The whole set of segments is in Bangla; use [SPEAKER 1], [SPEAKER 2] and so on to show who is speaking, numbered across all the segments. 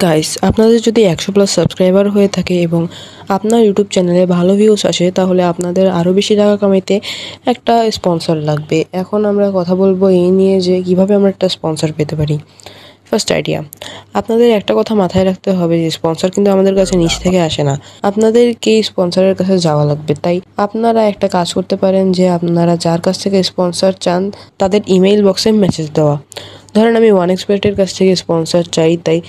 [SPEAKER 1] গাইস, আপনাদের যদি 100+ সাবস্ক্রাইবার হয়ে থাকে এবং আপনার ইউটিউব চ্যানেলে ভালো ভিউজ আসে, তাহলে আপনাদের আরও বেশি টাকা কামাইতে একটা স্পন্সর লাগবে। এখন আমরা কথা বলবো এই নিয়ে যে কীভাবে আমরা একটা স্পন্সর পেতে পারি। ফার্স্ট আইডিয়া, আপনাদের একটা কথা মাথায় রাখতে হবে যে স্পন্সর কিন্তু আমাদের কাছে নিচ থেকে আসে না, আপনাদেরকে স্পন্সরের কাছে যাওয়া লাগবে। তাই আপনারা একটা কাজ করতে পারেন যে আপনারা যার কাছ থেকে স্পন্সর চান তাদের ইমেইল বক্সে মেসেজ দেওয়া। ধরেন আমি 1xBet-এর কাছ থেকে স্পন্সর চাই, তাই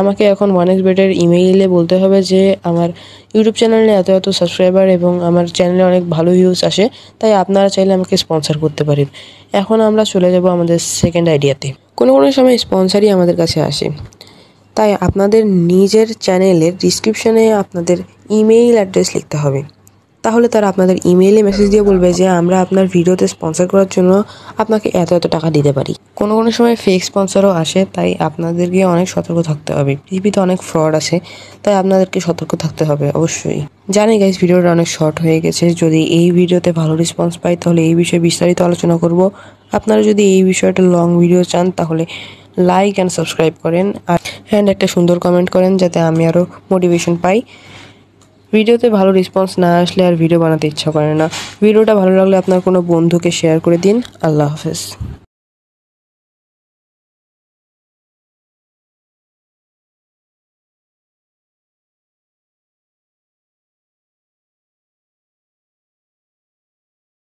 [SPEAKER 1] আমাকে এখন 1xBet-এর ইমেইলে বলতে হবে যে আমার ইউটিউব চ্যানেলে এত এত সাবস্ক্রাইবার এবং আমার চ্যানেলে অনেক ভালো ভিউজ আসে, তাই আপনারা চাইলে আমাকে স্পন্সর করতে পারেন। এখন আমরা চলে যাব আমাদের সেকেন্ড আইডিয়াতে। কোনো সময় স্পন্সরই আমাদের কাছে আসে, তাই আপনাদের নিজের চ্যানেলের ডিসক্রিপশনে আপনাদের ইমেইল অ্যাড্রেস লিখতে হবে। তাহলে তারা আপনাদের ইমেইলে মেসেজ দিয়ে বলবে যে আমরা আপনার ভিডিওতে স্পন্সর করার জন্য আপনাকে এত এত টাকা দিতে পারি। কোনো সময় ফেক স্পন্সরও আসে, তাই আপনাদেরকে অনেক সতর্ক থাকতে হবে। পৃথিবীতে অনেক ফ্রড আছে, তাই আপনাদেরকে সতর্ক থাকতে হবে অবশ্যই। জানি গাইস, ভিডিওটা অনেক শর্ট হয়ে গেছে। যদি এই ভিডিওতে ভালো রেসপন্স পাই তাহলে এই বিষয়ে বিস্তারিত আলোচনা করব। আপনারা যদি এই বিষয়টা লং ভিডিও চান তাহলে লাইক অ্যান্ড সাবস্ক্রাইব করেন অ্যান্ড একটা সুন্দর কমেন্ট করেন, যাতে আমি আরও মোটিভেশন পাই। ভিডিওতে ভালো রেসপন্স না আসলে আর ভিডিও বানাতে ইচ্ছা করে না। ভিডিওটা ভালো লাগলে আপনার কোনো বন্ধুকে শেয়ার করে দিন। আল্লাহ হাফেজ।